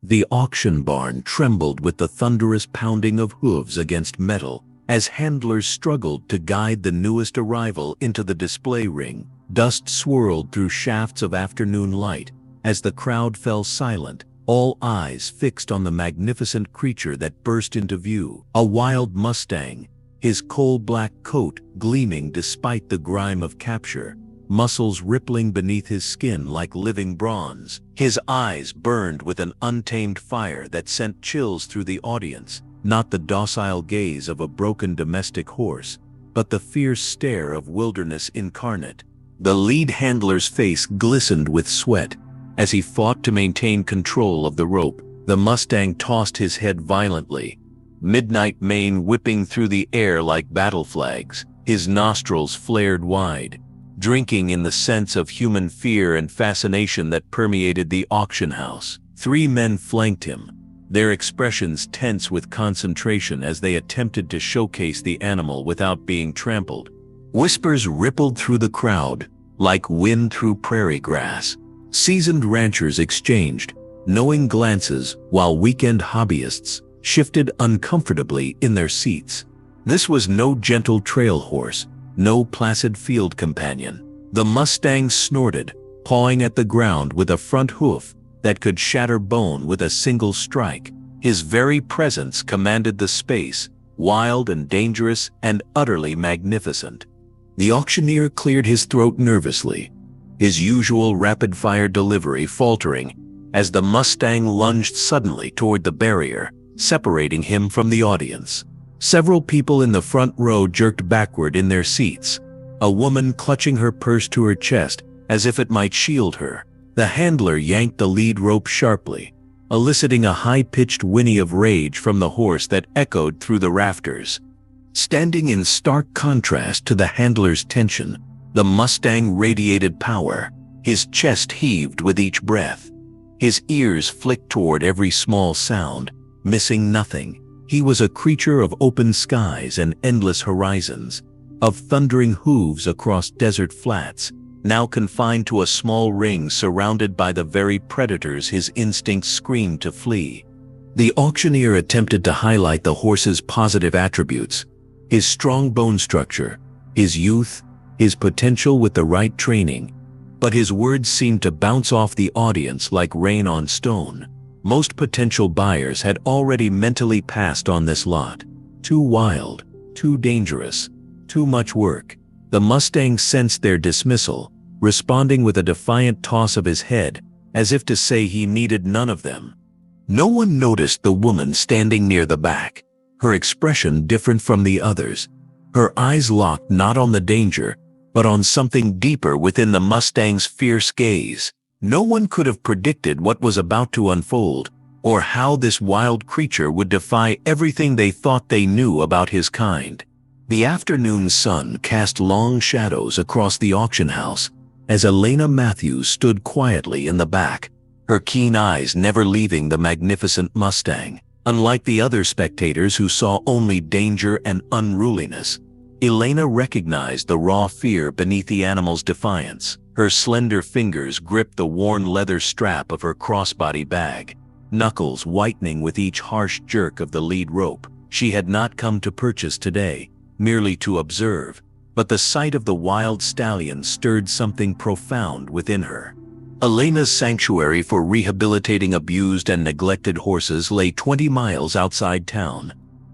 The auction barn trembled with the thunderous pounding of hooves against metal as handlers struggled to guide the newest arrival into the display ring. Dust swirled through shafts of afternoon light as the crowd fell silent, all eyes fixed on the magnificent creature that burst into view. A wild Mustang, his coal-black coat gleaming despite the grime of capture, muscles rippling beneath his skin like living bronze. His eyes burned with an untamed fire that sent chills through the audience, not the docile gaze of a broken domestic horse, but the fierce stare of wilderness incarnate. The lead handler's face glistened with sweat as he fought to maintain control of the rope. The Mustang tossed his head violently, midnight mane whipping through the air like battle flags. His nostrils flared wide, drinking in the sense of human fear and fascination that permeated the auction house. 3 men flanked him, their expressions tense with concentration as they attempted to showcase the animal without being trampled. Whispers rippled through the crowd, like wind through prairie grass. Seasoned ranchers exchanged knowing glances while weekend hobbyists shifted uncomfortably in their seats. This was no gentle trail horse, no placid field companion. The Mustang snorted, pawing at the ground with a front hoof that could shatter bone with a single strike. His very presence commanded the space, wild and dangerous and utterly magnificent. The auctioneer cleared his throat nervously, his usual rapid-fire delivery faltering as the Mustang lunged suddenly toward the barrier, separating him from the audience. Several people in the front row jerked backward in their seats, a woman clutching her purse to her chest as if it might shield her. The handler yanked the lead rope sharply, eliciting a high-pitched whinny of rage from the horse that echoed through the rafters. Standing in stark contrast to the handler's tension, the Mustang radiated power. His chest heaved with each breath. His ears flicked toward every small sound, missing nothing. He was a creature of open skies and endless horizons, of thundering hooves across desert flats, now confined to a small ring surrounded by the very predators his instincts screamed to flee. The auctioneer attempted to highlight the horse's positive attributes: his strong bone structure, his youth, his potential with the right training, but his words seemed to bounce off the audience like rain on stone. Most potential buyers had already mentally passed on this lot. Too wild, too dangerous, too much work. The Mustang sensed their dismissal, responding with a defiant toss of his head, as if to say he needed none of them. No one noticed the woman standing near the back, her expression different from the others, her eyes locked not on the danger, but on something deeper within the Mustang's fierce gaze. No one could have predicted what was about to unfold, or how this wild creature would defy everything they thought they knew about his kind. The afternoon sun cast long shadows across the auction house as Elena Matthews stood quietly in the back, her keen eyes never leaving the magnificent Mustang. Unlike the other spectators who saw only danger and unruliness, Elena recognized the raw fear beneath the animal's defiance. Her slender fingers gripped the worn leather strap of her crossbody bag, knuckles whitening with each harsh jerk of the lead rope. She had not come to purchase today, merely to observe, but the sight of the wild stallion stirred something profound within her. Elena's sanctuary for rehabilitating abused and neglected horses lay 20 miles outside town,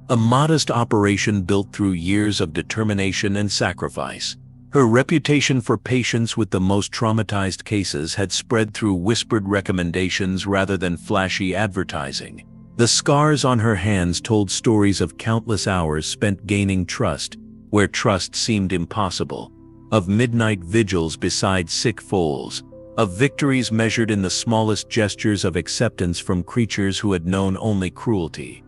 a modest operation built through years of determination and sacrifice. Her reputation for patience with the most traumatized cases had spread through whispered recommendations rather than flashy advertising. The scars on her hands told stories of countless hours spent gaining trust, where trust seemed impossible, of midnight vigils beside sick foals, of victories measured in the smallest gestures of acceptance from creatures who had known only cruelty.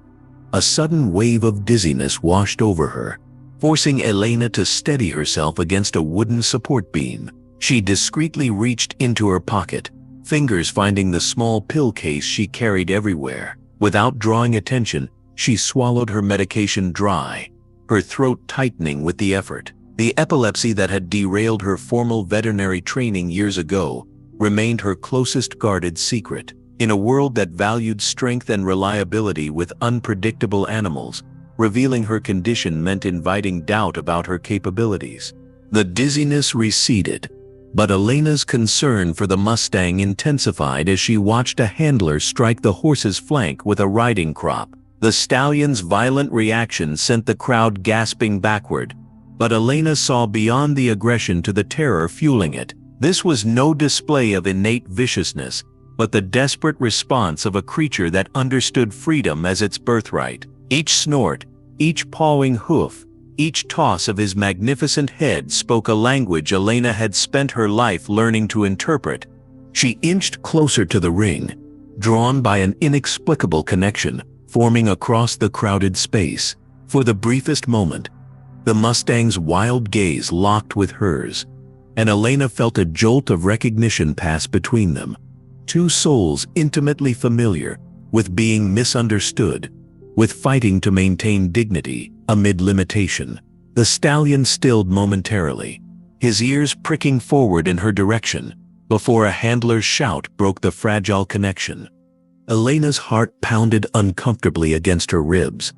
A sudden wave of dizziness washed over her, forcing Elena to steady herself against a wooden support beam. She discreetly reached into her pocket, fingers finding the small pill case she carried everywhere. Without drawing attention, she swallowed her medication dry, her throat tightening with the effort. The epilepsy that had derailed her formal veterinary training years ago remained her closest guarded secret. In a world that valued strength and reliability with unpredictable animals, revealing her condition meant inviting doubt about her capabilities. The dizziness receded, but Elena's concern for the Mustang intensified as she watched a handler strike the horse's flank with a riding crop. The stallion's violent reaction sent the crowd gasping backward, but Elena saw beyond the aggression to the terror fueling it. This was no display of innate viciousness, but the desperate response of a creature that understood freedom as its birthright. Each snort, each pawing hoof, each toss of his magnificent head spoke a language Elena had spent her life learning to interpret. She inched closer to the ring, drawn by an inexplicable connection forming across the crowded space. For the briefest moment, the Mustang's wild gaze locked with hers, and Elena felt a jolt of recognition pass between them. Two souls intimately familiar with being misunderstood, with fighting to maintain dignity amid limitation. The stallion stilled momentarily, his ears pricking forward in her direction, before a handler's shout broke the fragile connection. Elena's heart pounded uncomfortably against her ribs,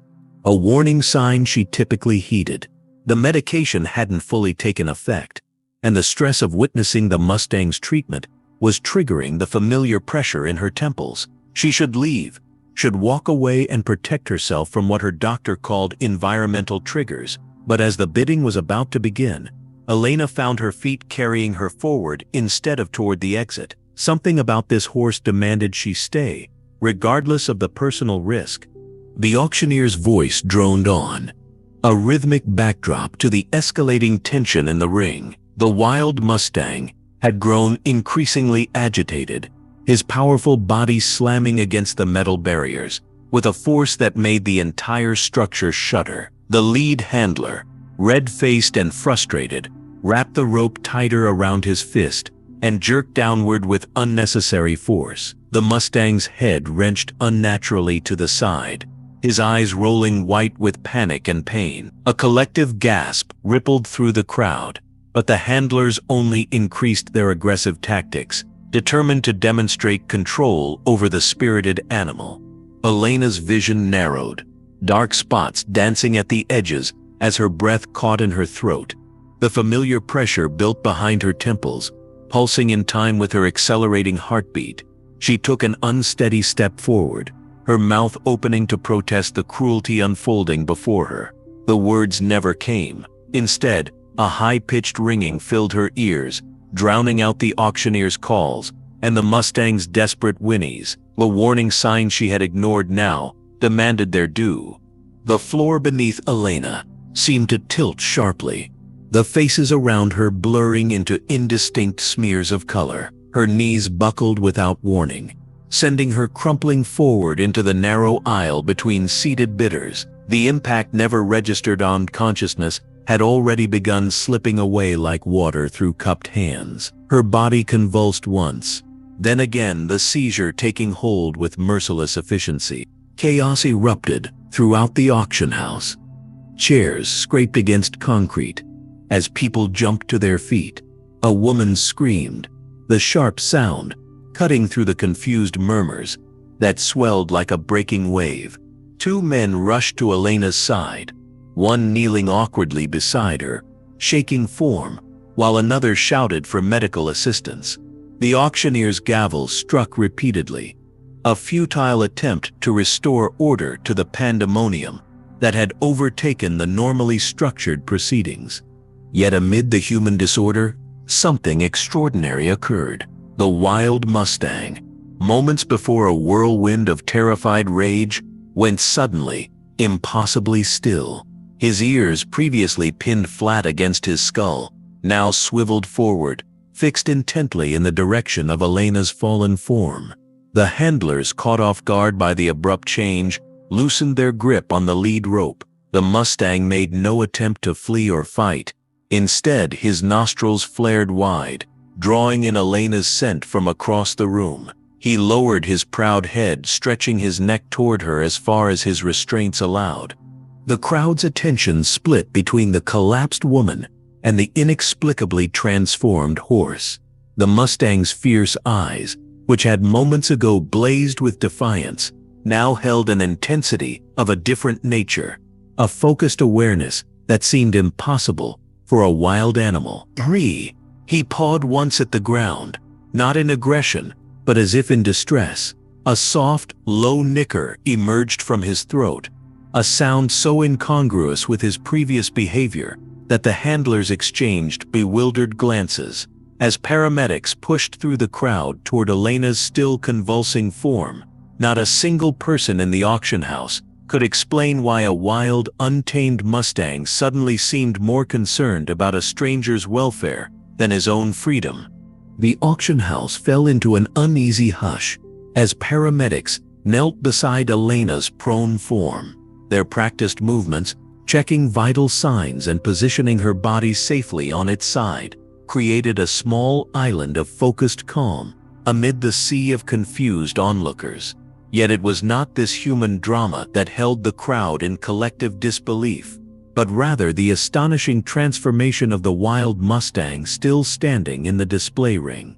a warning sign she typically heeded. The medication hadn't fully taken effect, and the stress of witnessing the Mustang's treatment was triggering the familiar pressure in her temples. She should leave, should walk away and protect herself from what her doctor called environmental triggers. But as the bidding was about to begin, Elena found her feet carrying her forward instead of toward the exit. Something about this horse demanded she stay, regardless of the personal risk. The auctioneer's voice droned on, a rhythmic backdrop to the escalating tension in the ring. The wild Mustang had grown increasingly agitated, his powerful body slamming against the metal barriers with a force that made the entire structure shudder. The lead handler, red-faced and frustrated, wrapped the rope tighter around his fist and jerked downward with unnecessary force. The Mustang's head wrenched unnaturally to the side, his eyes rolling white with panic and pain. A collective gasp rippled through the crowd, but the handlers only increased their aggressive tactics, determined to demonstrate control over the spirited animal. Elena's vision narrowed, dark spots dancing at the edges as her breath caught in her throat. The familiar pressure built behind her temples, pulsing in time with her accelerating heartbeat. She took an unsteady step forward, her mouth opening to protest the cruelty unfolding before her. The words never came. Instead, a high-pitched ringing filled her ears, drowning out the auctioneer's calls and the Mustang's desperate whinnies. The warning signs she had ignored now demanded their due. The floor beneath Elena seemed to tilt sharply, the faces around her blurring into indistinct smears of color. Her knees buckled without warning, sending her crumpling forward into the narrow aisle between seated bidders. The impact never registered on consciousness had already begun slipping away like water through cupped hands. Her body convulsed once, then again, the seizure taking hold with merciless efficiency. Chaos erupted throughout the auction house. Chairs scraped against concrete as people jumped to their feet. A woman screamed, the sharp sound cutting through the confused murmurs that swelled like a breaking wave. Two men rushed to Elena's side, one kneeling awkwardly beside her, shaking form, while another shouted for medical assistance. The auctioneer's gavel struck repeatedly, a futile attempt to restore order to the pandemonium that had overtaken the normally structured proceedings. Yet amid the human disorder, something extraordinary occurred. The wild Mustang, moments before a whirlwind of terrified rage, went suddenly, impossibly still. His ears, previously pinned flat against his skull, now swiveled forward, fixed intently in the direction of Elena's fallen form. The handlers, caught off guard by the abrupt change, loosened their grip on the lead rope. The Mustang made no attempt to flee or fight. Instead, his nostrils flared wide, drawing in Elena's scent from across the room. He lowered his proud head, stretching his neck toward her as far as his restraints allowed. The crowd's attention split between the collapsed woman and the inexplicably transformed horse. The Mustang's fierce eyes, which had moments ago blazed with defiance, now held an intensity of a different nature, a focused awareness that seemed impossible for a wild animal. He pawed once at the ground, not in aggression, but as if in distress. A soft, low nicker emerged from his throat, a sound so incongruous with his previous behavior that the handlers exchanged bewildered glances as paramedics pushed through the crowd toward Elena's still convulsing form. Not a single person in the auction house could explain why a wild, untamed Mustang suddenly seemed more concerned about a stranger's welfare than his own freedom. The auction house fell into an uneasy hush as paramedics knelt beside Elena's prone form, their practiced movements, checking vital signs and positioning her body safely on its side, created a small island of focused calm amid the sea of confused onlookers. Yet it was not this human drama that held the crowd in collective disbelief, but rather the astonishing transformation of the wild Mustang still standing in the display ring.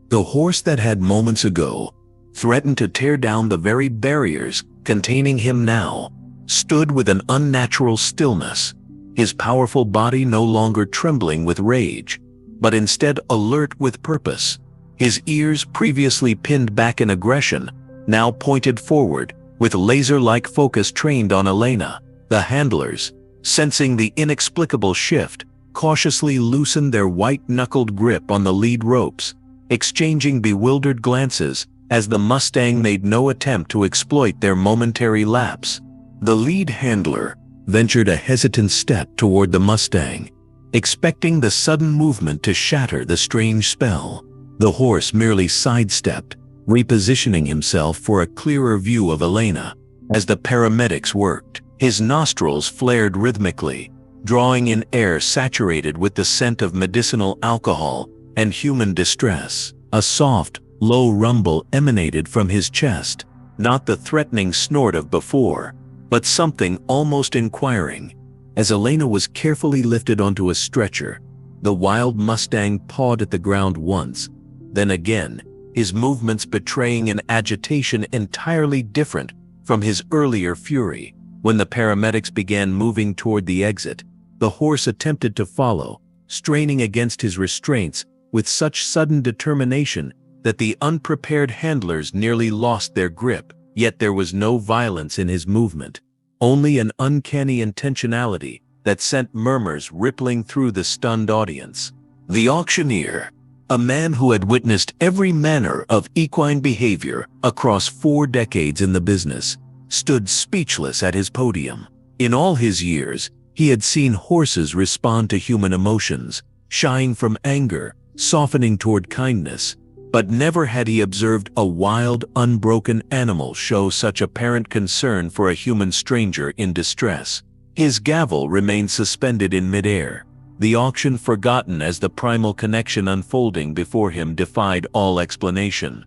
The horse that had moments ago threatened to tear down the very barriers containing him now stood with an unnatural stillness, his powerful body no longer trembling with rage, but instead alert with purpose. His ears, previously pinned back in aggression, now pointed forward, with laser-like focus trained on Elena. The handlers, sensing the inexplicable shift, cautiously loosened their white-knuckled grip on the lead ropes, exchanging bewildered glances as the Mustang made no attempt to exploit their momentary lapse. The lead handler ventured a hesitant step toward the Mustang, expecting the sudden movement to shatter the strange spell. The horse merely sidestepped, repositioning himself for a clearer view of Elena. As the paramedics worked, his nostrils flared rhythmically, drawing in air saturated with the scent of medicinal alcohol and human distress. A soft, low rumble emanated from his chest, not the threatening snort of before, but something almost inquiring. As Elena was carefully lifted onto a stretcher, the wild Mustang pawed at the ground once, then again, his movements betraying an agitation entirely different from his earlier fury. When the paramedics began moving toward the exit, the horse attempted to follow, straining against his restraints with such sudden determination that the unprepared handlers nearly lost their grip. Yet there was no violence in his movement, only an uncanny intentionality that sent murmurs rippling through the stunned audience. The auctioneer, a man who had witnessed every manner of equine behavior across 4 decades in the business, stood speechless at his podium. In all his years, he had seen horses respond to human emotions, shying from anger, softening toward kindness, but never had he observed a wild, unbroken animal show such apparent concern for a human stranger in distress. His gavel remained suspended in midair, the auction forgotten as the primal connection unfolding before him defied all explanation.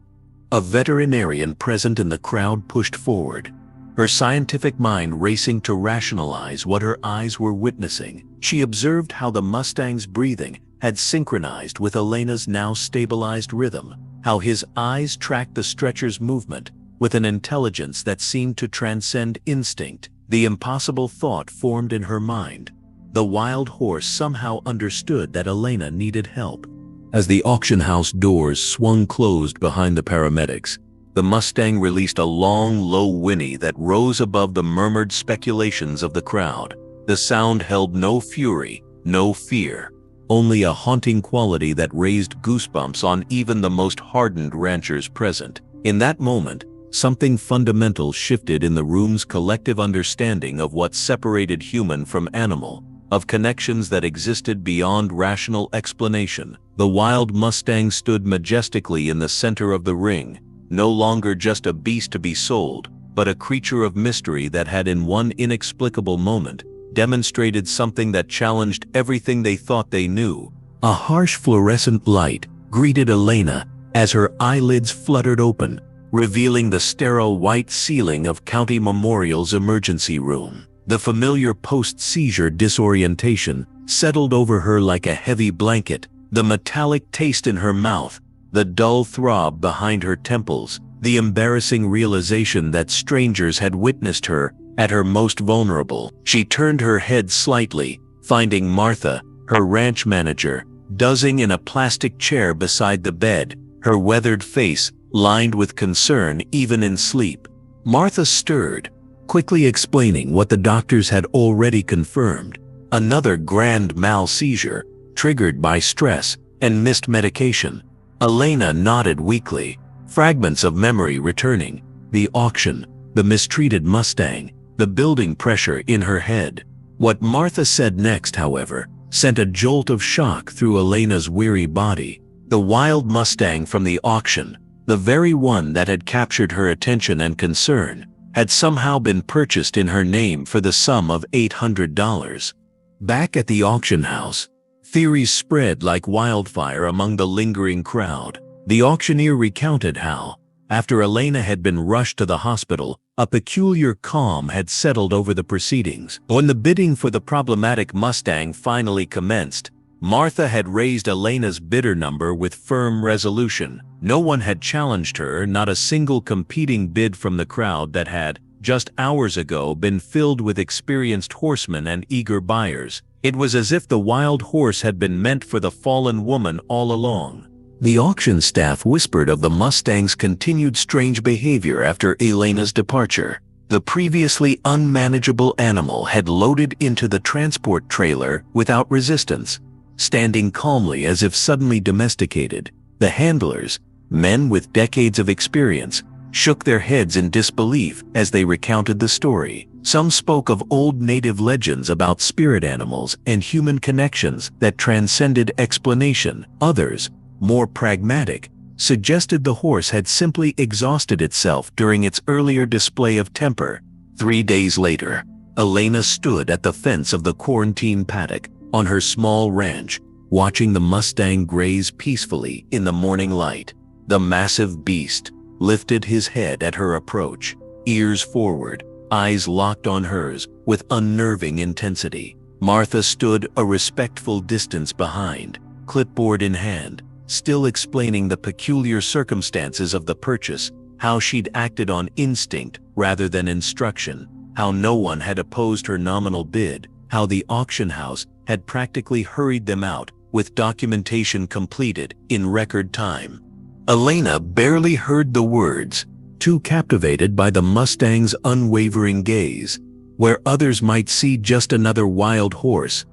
A veterinarian present in the crowd pushed forward, her scientific mind racing to rationalize what her eyes were witnessing. She observed how the Mustang's breathing had synchronized with Elena's now stabilized rhythm, how his eyes tracked the stretcher's movement with an intelligence that seemed to transcend instinct. The impossible thought formed in her mind. The wild horse somehow understood that Elena needed help. As the auction house doors swung closed behind the paramedics, the Mustang released a long, low whinny that rose above the murmured speculations of the crowd. The sound held no fury, no fear, only a haunting quality that raised goosebumps on even the most hardened ranchers present. In that moment, something fundamental shifted in the room's collective understanding of what separated human from animal, of connections that existed beyond rational explanation. The wild Mustang stood majestically in the center of the ring, no longer just a beast to be sold, but a creature of mystery that had in one inexplicable moment demonstrated something that challenged everything they thought they knew. A harsh fluorescent light greeted Elena as her eyelids fluttered open, revealing the sterile white ceiling of County Memorial's emergency room. The familiar post-seizure disorientation settled over her like a heavy blanket, the metallic taste in her mouth, the dull throb behind her temples, the embarrassing realization that strangers had witnessed her at her most vulnerable. She turned her head slightly, finding Martha, her ranch manager, dozing in a plastic chair beside the bed, her weathered face lined with concern even in sleep. Martha stirred, quickly explaining what the doctors had already confirmed: another grand mal seizure, triggered by stress and missed medication. Elena nodded weakly, fragments of memory returning: the auction, the mistreated Mustang, the building pressure in her head. What Martha said next, however, sent a jolt of shock through Elena's weary body. The wild Mustang from the auction, the very one that had captured her attention and concern, had somehow been purchased in her name for the sum of $800. Back at the auction house, theories spread like wildfire among the lingering crowd. The auctioneer recounted how, after Elena had been rushed to the hospital, a peculiar calm had settled over the proceedings. When the bidding for the problematic Mustang finally commenced, Martha had raised Elena's bidder number with firm resolution. No one had challenged her, not a single competing bid from the crowd that had, just hours ago, been filled with experienced horsemen and eager buyers. It was as if the wild horse had been meant for the fallen woman all along. The auction staff whispered of the Mustang's continued strange behavior after Elena's departure. The previously unmanageable animal had loaded into the transport trailer without resistance, standing calmly as if suddenly domesticated. The handlers, men with decades of experience, shook their heads in disbelief as they recounted the story. Some spoke of old native legends about spirit animals and human connections that transcended explanation. Others, more pragmatic, suggested the horse had simply exhausted itself during its earlier display of temper. 3 days later, Elena stood at the fence of the quarantine paddock on her small ranch, watching the Mustang graze peacefully in the morning light. The massive beast lifted his head at her approach, ears forward, eyes locked on hers with unnerving intensity. Martha stood a respectful distance behind, clipboard in hand, still explaining the peculiar circumstances of the purchase, how she'd acted on instinct rather than instruction, how no one had opposed her nominal bid, how the auction house had practically hurried them out with documentation completed in record time. Elena barely heard the words, too captivated by the Mustang's unwavering gaze. Where others might see just another wild horse,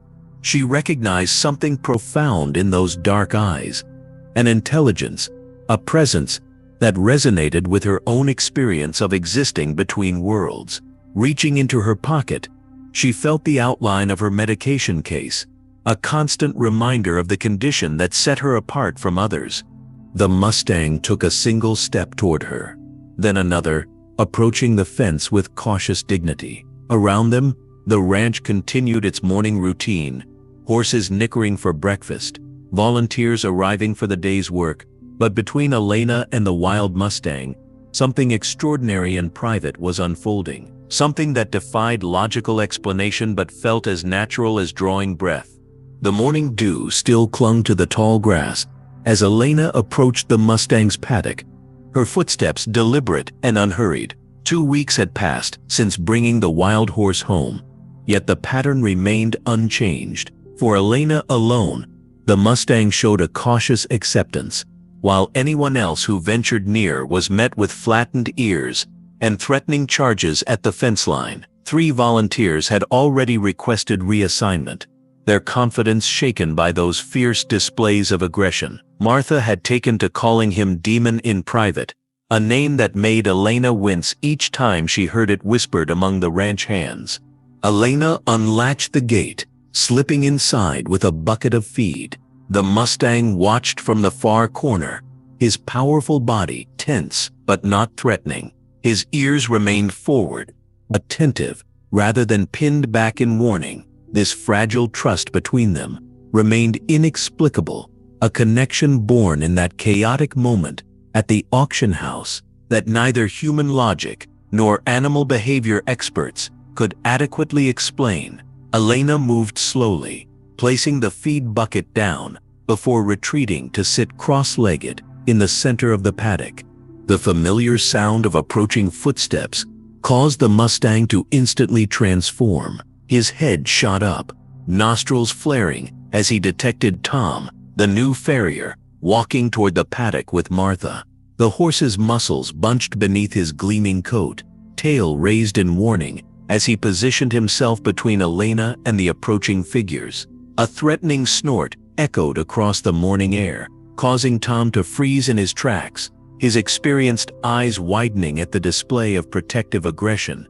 she recognized something profound in those dark eyes. An intelligence, a presence that resonated with her own experience of existing between worlds. Reaching into her pocket, she felt the outline of her medication case, a constant reminder of the condition that set her apart from others. The Mustang took a single step toward her, then another, approaching the fence with cautious dignity. Around them, the ranch continued its morning routine, horses nickering for breakfast, volunteers arriving for the day's work. But between Elena and the wild Mustang, something extraordinary and private was unfolding, something that defied logical explanation but felt as natural as drawing breath. The morning dew still clung to the tall grass as Elena approached the Mustang's paddock, her footsteps deliberate and unhurried. 2 weeks had passed since bringing the wild horse home, yet the pattern remained unchanged. For Elena alone, the Mustang showed a cautious acceptance, while anyone else who ventured near was met with flattened ears and threatening charges at the fence line. 3 volunteers had already requested reassignment, their confidence shaken by those fierce displays of aggression. Martha had taken to calling him Demon in private, a name that made Elena wince each time she heard it whispered among the ranch hands. Elena unlatched the gate, slipping inside with a bucket of feed. The Mustang watched from the far corner, his powerful body tense but not threatening. His ears remained forward, attentive rather than pinned back in warning. This fragile trust between them remained inexplicable, a connection born in that chaotic moment at the auction house that neither human logic nor animal behavior experts could adequately explain. Elena moved slowly, placing the feed bucket down before retreating to sit cross-legged, in the center of the paddock. The familiar sound of approaching footsteps caused the Mustang to instantly transform. His head shot up, nostrils flaring as he detected Tom, the new farrier, walking toward the paddock with Martha. The horse's muscles bunched beneath his gleaming coat, tail raised in warning as he positioned himself between Elena and the approaching figures. A threatening snort echoed across the morning air, causing Tom to freeze in his tracks, his experienced eyes widening at the display of protective aggression.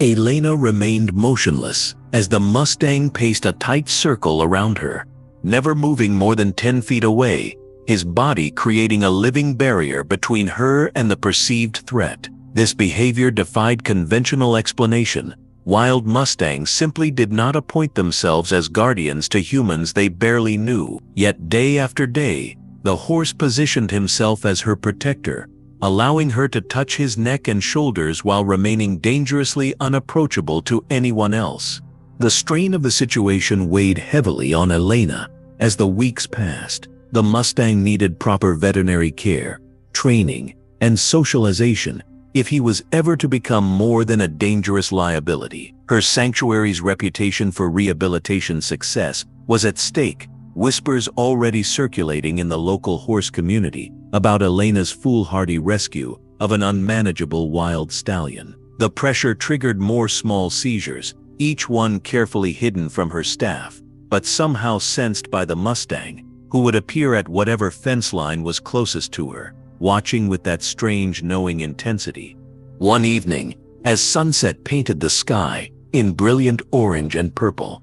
Elena remained motionless as the Mustang paced a tight circle around her, never moving more than 10 feet away, his body creating a living barrier between her and the perceived threat. This behavior defied conventional explanation. Wild Mustangs simply did not appoint themselves as guardians to humans they barely knew. Yet day after day, the horse positioned himself as her protector, allowing her to touch his neck and shoulders while remaining dangerously unapproachable to anyone else. The strain of the situation weighed heavily on Elena as the weeks passed. The Mustang needed proper veterinary care, training, and socialization if he was ever to become more than a dangerous liability. Her sanctuary's reputation for rehabilitation success was at stake. Whispers already circulating in the local horse community about Elena's foolhardy rescue of an unmanageable wild stallion. The pressure triggered more small seizures, each one carefully hidden from her staff, but somehow sensed by the Mustang, who would appear at whatever fence line was closest to her, watching with that strange knowing intensity. One evening, as sunset painted the sky in brilliant orange and purple,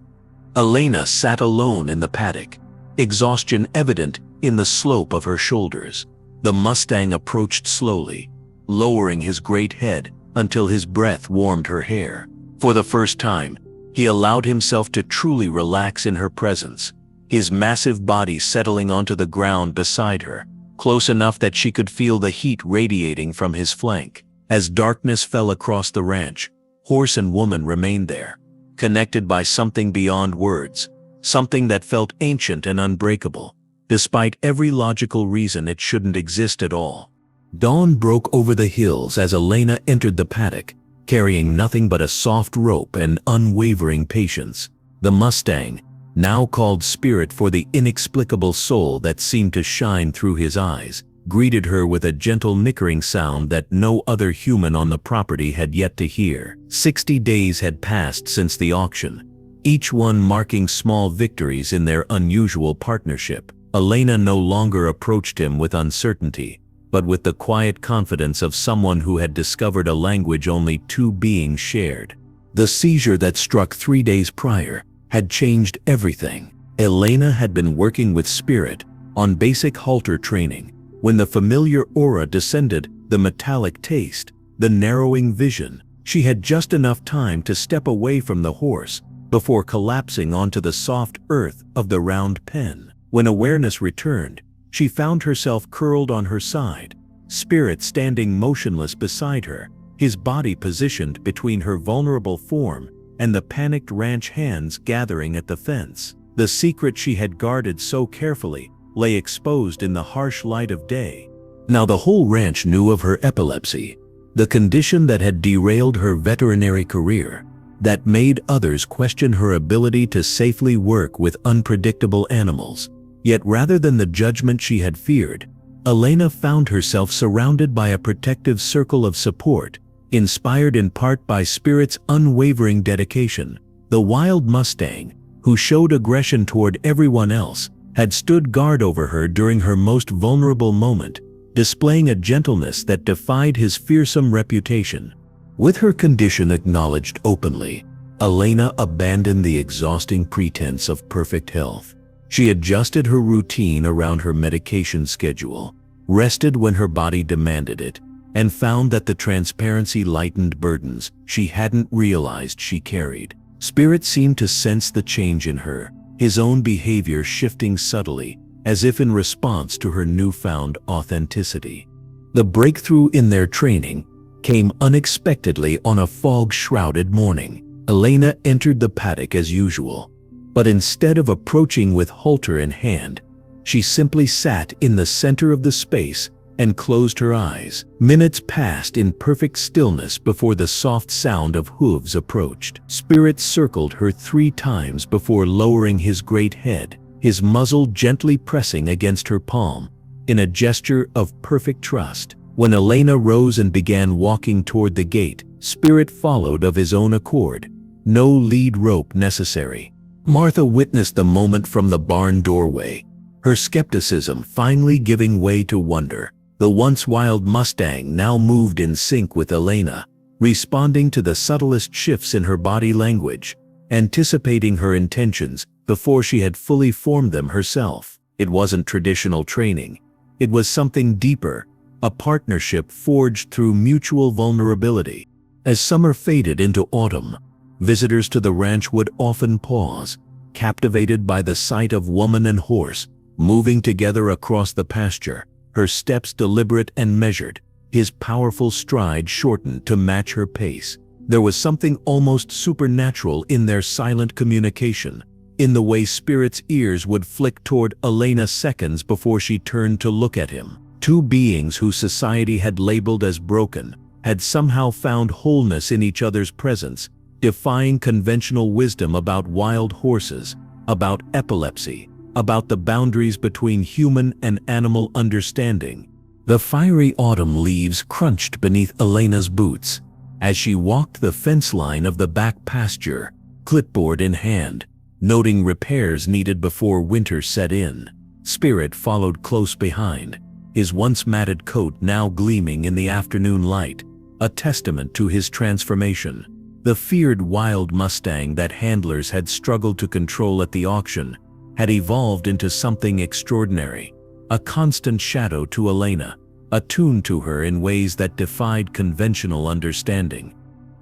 Elena sat alone in the paddock, exhaustion evident in the slope of her shoulders. The Mustang approached slowly, lowering his great head until his breath warmed her hair. For the first time, he allowed himself to truly relax in her presence, his massive body settling onto the ground beside her, close enough that she could feel the heat radiating from his flank. As darkness fell across the ranch, horse and woman remained there, connected by something beyond words, something that felt ancient and unbreakable, despite every logical reason it shouldn't exist at all. Dawn broke over the hills as Elena entered the paddock, carrying nothing but a soft rope and unwavering patience. The Mustang, now called Spirit for the inexplicable soul that seemed to shine through his eyes, greeted her with a gentle nickering sound that no other human on the property had yet to hear. 60 days had passed since the auction, each one marking small victories in their unusual partnership. Elena no longer approached him with uncertainty, but with the quiet confidence of someone who had discovered a language only two beings shared. The seizure that struck 3 days prior had changed everything. Elena had been working with Spirit on basic halter training. When the familiar aura descended, the metallic taste, the narrowing vision, she had just enough time to step away from the horse before collapsing onto the soft earth of the round pen. When awareness returned, she found herself curled on her side, Spirit standing motionless beside her, his body positioned between her vulnerable form and the panicked ranch hands gathering at the fence. The secret she had guarded so carefully lay exposed in the harsh light of day. Now the whole ranch knew of her epilepsy, the condition that had derailed her veterinary career, that made others question her ability to safely work with unpredictable animals. Yet rather than the judgment she had feared, Elena found herself surrounded by a protective circle of support, inspired in part by Spirit's unwavering dedication. The wild Mustang, who showed aggression toward everyone else, had stood guard over her during her most vulnerable moment, displaying a gentleness that defied his fearsome reputation. With her condition acknowledged openly, Elena abandoned the exhausting pretense of perfect health. She adjusted her routine around her medication schedule, rested when her body demanded it, and found that the transparency lightened burdens she hadn't realized she carried. Spirit seemed to sense the change in her, his own behavior shifting subtly, as if in response to her newfound authenticity. The breakthrough in their training came unexpectedly on a fog-shrouded morning. Elena entered the paddock as usual, but instead of approaching with halter in hand, She simply sat in the center of the space and closed her eyes. Minutes passed in perfect stillness before the soft sound of hooves approached. Spirit circled her 3 times before lowering his great head, his muzzle gently pressing against her palm, in a gesture of perfect trust. When Elena rose and began walking toward the gate, Spirit followed of his own accord, no lead rope necessary. Martha witnessed the moment from the barn doorway, her skepticism finally giving way to wonder. The once wild Mustang now moved in sync with Elena, responding to the subtlest shifts in her body language, anticipating her intentions before she had fully formed them herself. It wasn't traditional training. It was something deeper, a partnership forged through mutual vulnerability. As summer faded into autumn, visitors to the ranch would often pause, captivated by the sight of woman and horse moving together across the pasture, her steps deliberate and measured, his powerful stride shortened to match her pace. There was something almost supernatural in their silent communication, in the way Spirit's ears would flick toward Elena seconds before she turned to look at him. 2 beings whose society had labeled as broken had somehow found wholeness in each other's presence, defying conventional wisdom about wild horses, about epilepsy, about the boundaries between human and animal understanding. The fiery autumn leaves crunched beneath Elena's boots as she walked the fence line of the back pasture, clipboard in hand, noting repairs needed before winter set in. Spirit followed close behind, his once matted coat now gleaming in the afternoon light, a testament to his transformation. The feared wild Mustang that handlers had struggled to control at the auction had evolved into something extraordinary, a constant shadow to Elena, attuned to her in ways that defied conventional understanding.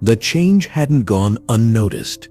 The change hadn't gone unnoticed.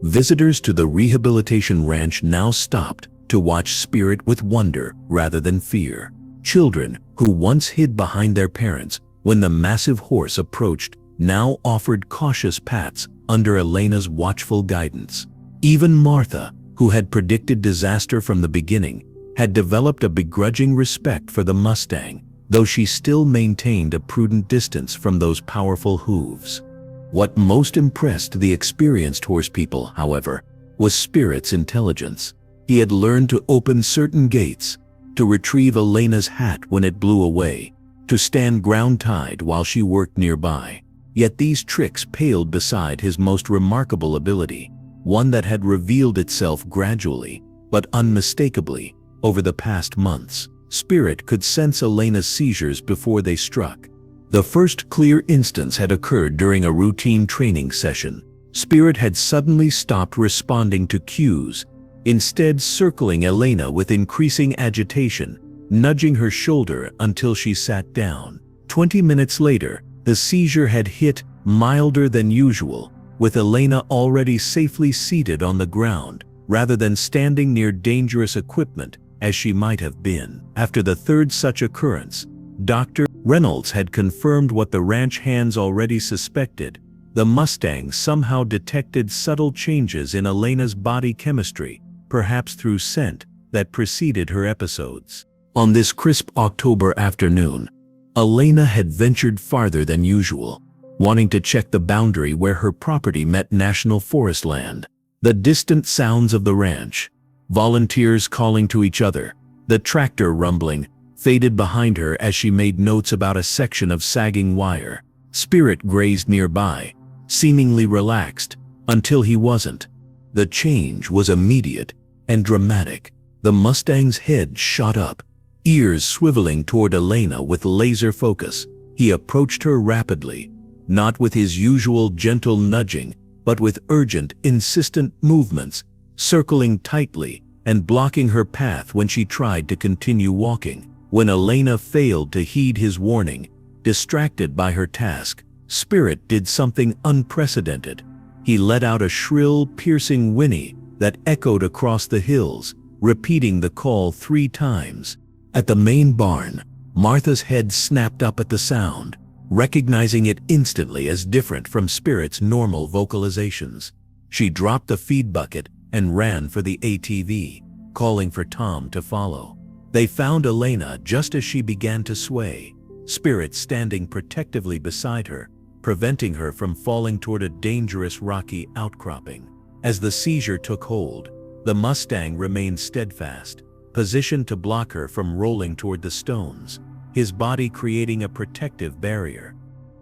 Visitors to the rehabilitation ranch now stopped to watch Spirit with wonder rather than fear. Children who once hid behind their parents when the massive horse approached now offered cautious pats under Elena's watchful guidance. Even Martha, who had predicted disaster from the beginning, had developed a begrudging respect for the Mustang, though she still maintained a prudent distance from those powerful hooves. What most impressed the experienced horse people, however, was Spirit's intelligence. He had learned to open certain gates, to retrieve Elena's hat when it blew away, to stand ground-tied while she worked nearby. Yet these tricks paled beside his most remarkable ability, one that had revealed itself gradually, but unmistakably, over the past months. Spirit could sense Elena's seizures before they struck. The first clear instance had occurred during a routine training session. Spirit had suddenly stopped responding to cues, instead circling Elena with increasing agitation, nudging her shoulder until she sat down. 20 minutes later, the seizure had hit milder than usual, with Elena already safely seated on the ground, rather than standing near dangerous equipment as she might have been. After the 3rd such occurrence, Dr. Reynolds had confirmed what the ranch hands already suspected. The Mustang somehow detected subtle changes in Elena's body chemistry, perhaps through scent, that preceded her episodes. On this crisp October afternoon, Elena had ventured farther than usual, wanting to check the boundary where her property met national forest land. The distant sounds of the ranch, volunteers calling to each other, the tractor rumbling, faded behind her as she made notes about a section of sagging wire. Spirit grazed nearby, seemingly relaxed, until he wasn't. The change was immediate and dramatic. The Mustang's head shot up, ears swiveling toward Elena with laser focus. He approached her rapidly, not with his usual gentle nudging, but with urgent, insistent movements, circling tightly and blocking her path when she tried to continue walking. When Elena failed to heed his warning, distracted by her task, Spirit did something unprecedented. He let out a shrill, piercing whinny that echoed across the hills, repeating the call 3 times. At the main barn, Martha's head snapped up at the sound, recognizing it instantly as different from Spirit's normal vocalizations. She dropped the feed bucket and ran for the ATV, calling for Tom to follow. They found Elena just as she began to sway, Spirit standing protectively beside her, preventing her from falling toward a dangerous rocky outcropping. As the seizure took hold, the Mustang remained steadfast, positioned to block her from rolling toward the stones, his body creating a protective barrier.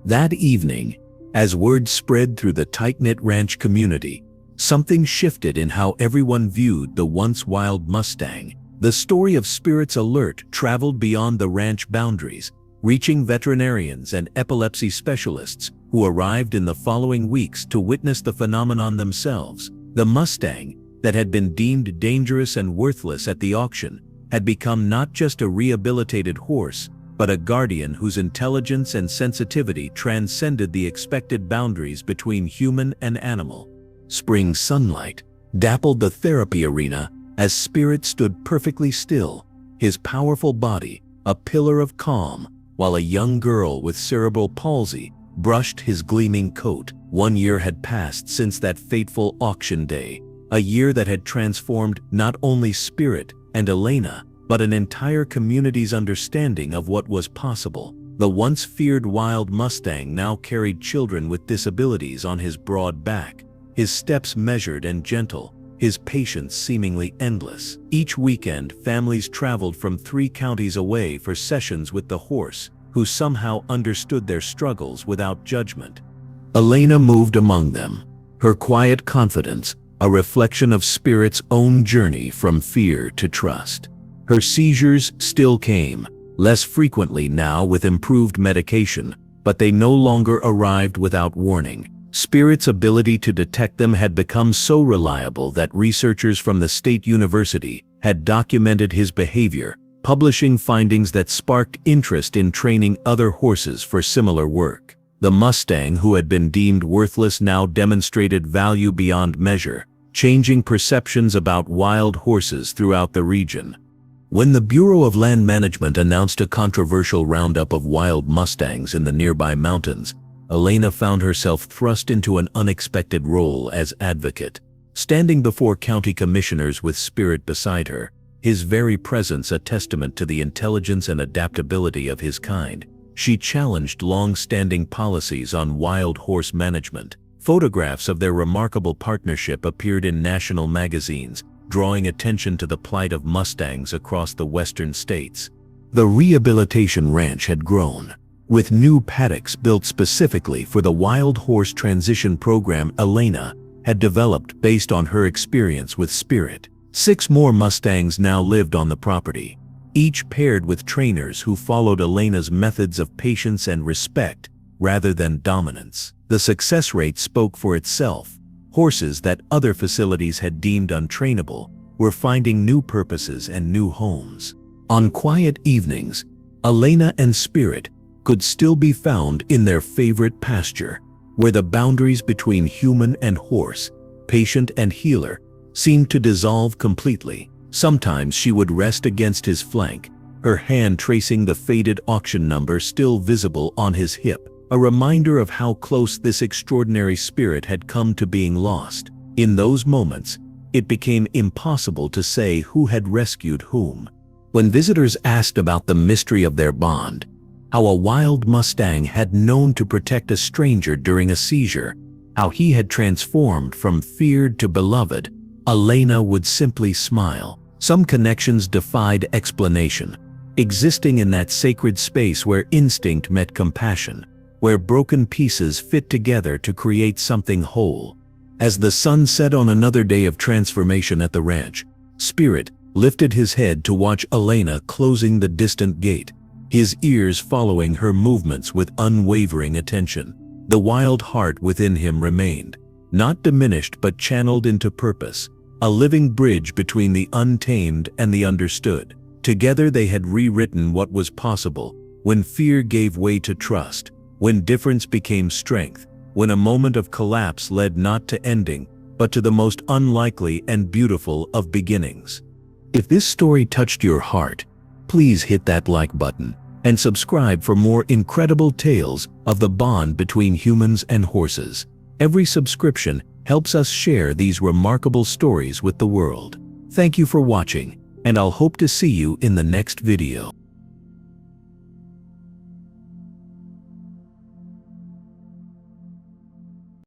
That evening, as word spread through the tight-knit ranch community, something shifted in how everyone viewed the once wild Mustang. The story of Spirit's alert traveled beyond the ranch boundaries, reaching veterinarians and epilepsy specialists who arrived in the following weeks to witness the phenomenon themselves. The Mustang, that had been deemed dangerous and worthless at the auction, had become not just a rehabilitated horse, but a guardian whose intelligence and sensitivity transcended the expected boundaries between human and animal. Spring sunlight dappled the therapy arena as Spirit stood perfectly still, his powerful body a pillar of calm, while a young girl with cerebral palsy brushed his gleaming coat. 1 year had passed since that fateful auction day, a year that had transformed not only Spirit and Elena, but an entire community's understanding of what was possible. The once feared wild Mustang now carried children with disabilities on his broad back, his steps measured and gentle, his patience seemingly endless. Each weekend, families traveled from 3 counties away for sessions with the horse, who somehow understood their struggles without judgment. Elena moved among them, her quiet confidence a reflection of Spirit's own journey from fear to trust. Her seizures still came, less frequently now with improved medication, but they no longer arrived without warning. Spirit's ability to detect them had become so reliable that researchers from the state university had documented his behavior, publishing findings that sparked interest in training other horses for similar work. The Mustang, who had been deemed worthless, now demonstrated value beyond measure, changing perceptions about wild horses throughout the region. When the Bureau of Land Management announced a controversial roundup of wild Mustangs in the nearby mountains, Elena found herself thrust into an unexpected role as advocate. Standing before county commissioners with Spirit beside her, his very presence a testament to the intelligence and adaptability of his kind, she challenged long-standing policies on wild horse management. Photographs of their remarkable partnership appeared in national magazines, drawing attention to the plight of Mustangs across the western states. The rehabilitation ranch had grown, with new paddocks built specifically for the wild horse transition program Elena had developed based on her experience with Spirit. 6 more Mustangs now lived on the property, each paired with trainers who followed Elena's methods of patience and respect rather than dominance. The success rate spoke for itself. Horses that other facilities had deemed untrainable were finding new purposes and new homes. On quiet evenings, Elena and Spirit could still be found in their favorite pasture, where the boundaries between human and horse, patient and healer, seemed to dissolve completely. Sometimes she would rest against his flank, her hand tracing the faded auction number still visible on his hip, a reminder of how close this extraordinary spirit had come to being lost. In those moments, it became impossible to say who had rescued whom. When visitors asked about the mystery of their bond, how a wild Mustang had known to protect a stranger during a seizure, how he had transformed from feared to beloved, Elena would simply smile. Some connections defied explanation, existing in that sacred space where instinct met compassion, where broken pieces fit together to create something whole. As the sun set on another day of transformation at the ranch, Spirit lifted his head to watch Elena closing the distant gate, his ears following her movements with unwavering attention. The wild heart within him remained, not diminished but channeled into purpose, a living bridge between the untamed and the understood. Together they had rewritten what was possible, when fear gave way to trust, when difference became strength, when a moment of collapse led not to ending, but to the most unlikely and beautiful of beginnings. If this story touched your heart, please hit that like button and subscribe for more incredible tales of the bond between humans and horses. Every subscription helps us share these remarkable stories with the world. Thank you for watching. and I'll hope to see you in the next video.